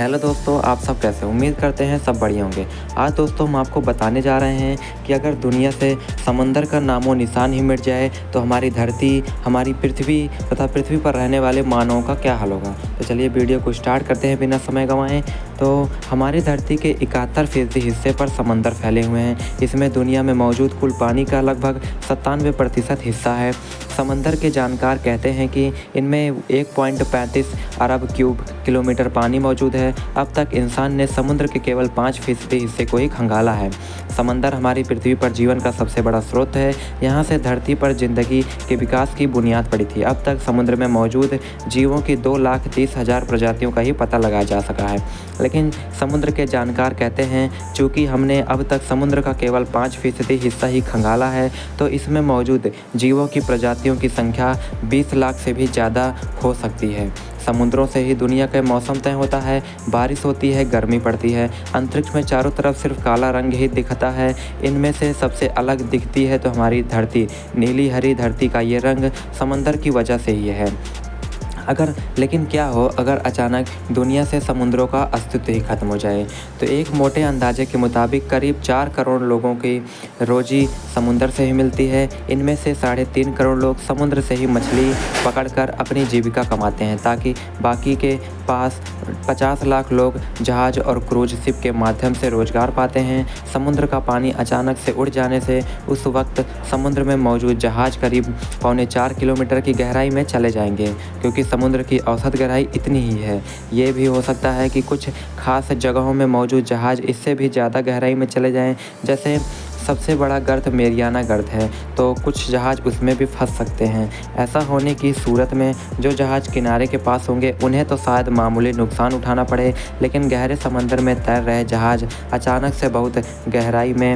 Hello दोस्तों, आप सब कैसे? उम्मीद करते हैं सब बढ़िया होंगे। आज दोस्तों हम आपको बताने जा रहे हैं कि अगर दुनिया से समंदर का नामो निशान ही मिट जाए तो हमारी धरती, हमारी पृथ्वी तथा पृथ्वी पर रहने वाले मानवों का क्या हाल होगा। तो चलिए वीडियो को स्टार्ट करते हैं बिना समय गंवाए। तो हमारी धरती के 71% हिस्से पर समंदर फैले हुए हैं। इसमें दुनिया में मौजूद कुल पानी का लगभग 97% हिस्सा है। समंदर के जानकार कहते हैं कि इनमें 1.35 अरब क्यूब किलोमीटर पानी मौजूद है। अब तक इंसान ने समुद्र के केवल 5% हिस्से को ही खंगाला है। समंदर हमारी पृथ्वी पर जीवन का सबसे बड़ा स्रोत है। यहाँ से धरती पर जिंदगी के विकास की बुनियाद पड़ी थी। अब तक समुद्र में मौजूद जीवों की 2,30,000 प्रजातियों का ही पता लगाया जा सका है। लेकिन समुद्र के जानकार कहते हैं चूँकि हमने अब तक समुद्र का केवल 5% हिस्सा ही खंगाला है, तो इसमें मौजूद जीवों की प्रजातियों की संख्या 20 लाख से भी ज़्यादा हो सकती है। समुद्रों से ही दुनिया का मौसम तय होता है। बारिश होती है, गर्मी पड़ती है। अंतरिक्ष में चारों तरफ सिर्फ काला रंग ही दिखता है। इनमें से सबसे अलग दिखती है तो हमारी धरती। नीली हरी धरती का ये रंग समंदर की वजह से ही है। लेकिन क्या हो अगर अचानक दुनिया से समुद्रों का अस्तित्व ही खत्म हो जाए। तो एक मोटे अंदाजे के मुताबिक करीब 4 करोड़ लोगों की रोजी समुद्र से ही मिलती है। इनमें से 3.5 करोड़ लोग समुद्र से ही मछली पकड़कर अपनी जीविका कमाते हैं, ताकि बाकी के पास 50 लाख लोग जहाज और क्रूज शिप के माध्यम से रोजगार पाते हैं। समुद्र का पानी अचानक से उड़ जाने से उस वक्त समुद्र में मौजूद जहाज करीब 4.25 किलोमीटर की गहराई में चले जाएंगे, क्योंकि समुद्र की औसत गहराई इतनी ही है। ये भी हो सकता है कि कुछ खास जगहों में मौजूद जहाज इससे भी ज़्यादा गहराई में चले जाएं। जैसे सबसे बड़ा गर्त मेरियाना गर्त है, तो कुछ जहाज उसमें भी फंस सकते हैं। ऐसा होने की सूरत में जो जहाज किनारे के पास होंगे उन्हें तो शायद मामूली नुकसान उठाना पड़े, लेकिन गहरे समंदर में तैर रहे जहाज अचानक से बहुत गहराई में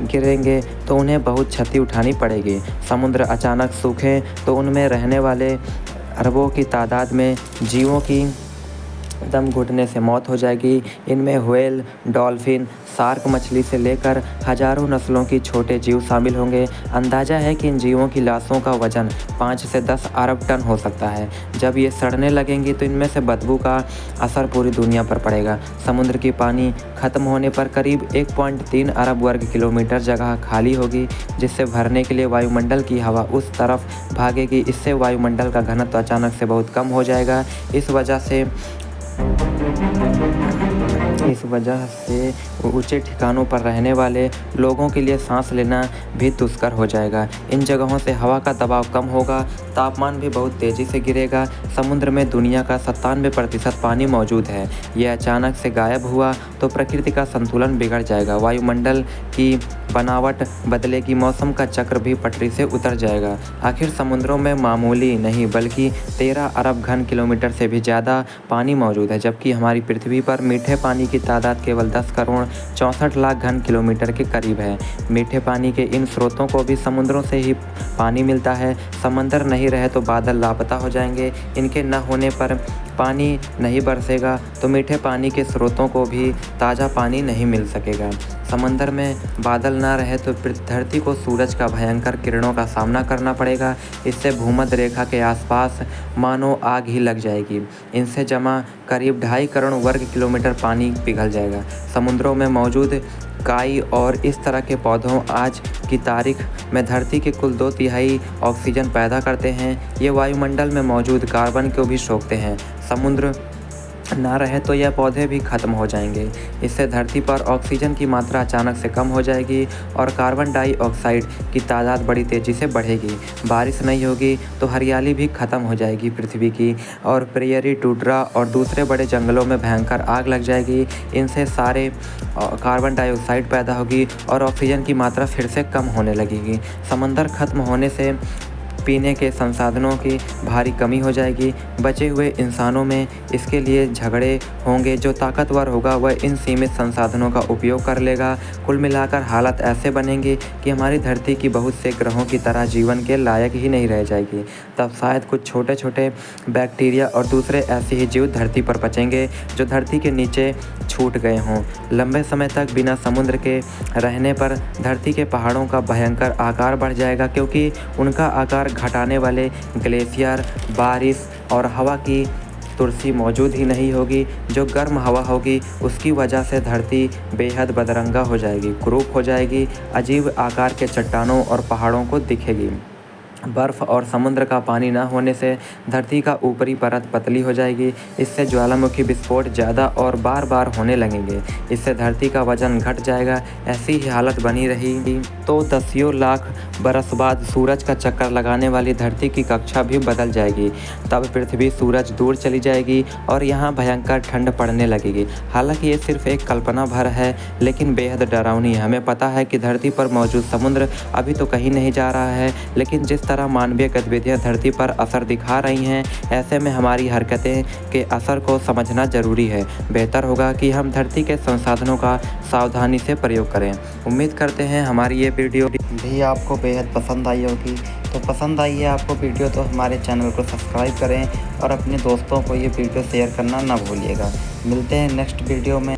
गिरेंगे तो उन्हें बहुत क्षति उठानी पड़ेगी। समुद्र अचानक सूखे तो उनमें रहने वाले अरबों की तादाद में जीवों की दम घुटने से मौत हो जाएगी। इनमें व्हेल, डॉल्फिन, शार्क मछली से लेकर हजारों नस्लों की छोटे जीव शामिल होंगे। अंदाज़ा है कि इन जीवों की लाशों का वजन 5 से 10 अरब टन हो सकता है। जब ये सड़ने लगेंगी तो इनमें से बदबू का असर पूरी दुनिया पर पड़ेगा। समुद्र की पानी खत्म होने पर करीब 1.3 अरब वर्ग किलोमीटर जगह खाली होगी, जिससे भरने के लिए वायुमंडल की हवा उस तरफ भागेगी। इससे वायुमंडल का घनत्व अचानक से बहुत कम हो जाएगा। इस वजह से ऊंचे ठिकानों पर रहने वाले लोगों के लिए सांस लेना भी दुष्कर हो जाएगा। इन जगहों से हवा का दबाव कम होगा, तापमान भी बहुत तेज़ी से गिरेगा। समुद्र में दुनिया का 97% पानी मौजूद है। यह अचानक से गायब हुआ तो प्रकृति का संतुलन बिगड़ जाएगा। वायुमंडल की बनावट बदलेगी, मौसम का चक्र भी पटरी से उतर जाएगा। आखिर समुद्रों में मामूली नहीं बल्कि 13 अरब घन किलोमीटर से भी ज़्यादा पानी मौजूद है, जबकि हमारी पृथ्वी पर मीठे पानी की तादाद केवल 10 करोड़ 64 लाख घन किलोमीटर के करीब है। मीठे पानी के इन स्रोतों को भी समुद्रों से ही पानी मिलता है। समंदर नहीं रहे तो बादल लापता हो जाएंगे। इनके न होने पर पानी नहीं बरसेगा तो मीठे पानी के स्रोतों को भी ताज़ा पानी नहीं मिल सकेगा। समंदर में बादल ना रहे तो धरती को सूरज का भयंकर किरणों का सामना करना पड़ेगा। इससे भूमध्य रेखा के आसपास मानो आग ही लग जाएगी। इनसे जमा करीब 2.5 करोड़ वर्ग किलोमीटर पानी पिघल जाएगा। समुद्रों में मौजूद काई और इस तरह के पौधों आज की तारीख में धरती के कुल 2/3 ऑक्सीजन पैदा करते हैं। ये वायुमंडल में मौजूद कार्बन को भी सोखते हैं। समुद्र ना रहे तो यह पौधे भी खत्म हो जाएंगे। इससे धरती पर ऑक्सीजन की मात्रा अचानक से कम हो जाएगी और कार्बन डाइऑक्साइड की तादाद बड़ी तेज़ी से बढ़ेगी। बारिश नहीं होगी तो हरियाली भी खत्म हो जाएगी पृथ्वी की, और प्रेयरी टुंड्रा और दूसरे बड़े जंगलों में भयंकर आग लग जाएगी। इनसे सारे कार्बन डाइऑक्साइड पैदा होगी और ऑक्सीजन की मात्रा फिर से कम होने लगेगी। समंदर खत्म होने से पीने के संसाधनों की भारी कमी हो जाएगी। बचे हुए इंसानों में इसके लिए झगड़े होंगे। जो ताकतवर होगा वह इन सीमित संसाधनों का उपयोग कर लेगा। कुल मिलाकर हालत ऐसे बनेंगे कि हमारी धरती की बहुत से ग्रहों की तरह जीवन के लायक ही नहीं रह जाएगी। तब शायद कुछ छोटे छोटे बैक्टीरिया और दूसरे ऐसे ही जीव धरती पर बचेंगे जो धरती के नीचे छूट गए हों। लंबे समय तक बिना समुद्र के रहने पर धरती के पहाड़ों का भयंकर आकार बढ़ जाएगा, क्योंकि उनका आकार घटाने वाले ग्लेशियर, बारिश और हवा की तुलसी मौजूद ही नहीं होगी। जो गर्म हवा होगी उसकी वजह से धरती बेहद बदरंगा हो जाएगी, कुरूप हो जाएगी, अजीब आकार के चट्टानों और पहाड़ों को दिखेगी। बर्फ़ और समुद्र का पानी न होने से धरती का ऊपरी परत पतली हो जाएगी। इससे ज्वालामुखी विस्फोट ज़्यादा और बार बार होने लगेंगे। इससे धरती का वजन घट जाएगा। ऐसी ही हालत बनी रहेगी तो दसियों लाख बरस बाद सूरज का चक्कर लगाने वाली धरती की कक्षा भी बदल जाएगी। तब पृथ्वी सूरज दूर चली जाएगी और यहाँ भयंकर ठंड पड़ने लगेगी। हालांकि ये सिर्फ एक कल्पना भर है, लेकिन बेहद डरावनी है। हमें पता है कि धरती पर मौजूद समुद्र अभी तो कहीं नहीं जा रहा है, लेकिन जिस तरह मानवीय गतिविधियां धरती पर असर दिखा रही हैं, ऐसे में हमारी हरकतें के असर को समझना ज़रूरी है। बेहतर होगा कि हम धरती के संसाधनों का सावधानी से प्रयोग करें। उम्मीद करते हैं हमारी ये वीडियो भी आपको बेहद पसंद आई होगी। तो पसंद आई है आपको वीडियो तो हमारे चैनल को सब्सक्राइब करें और अपने दोस्तों को ये वीडियो शेयर करना ना भूलिएगा। मिलते हैं नेक्स्ट वीडियो में।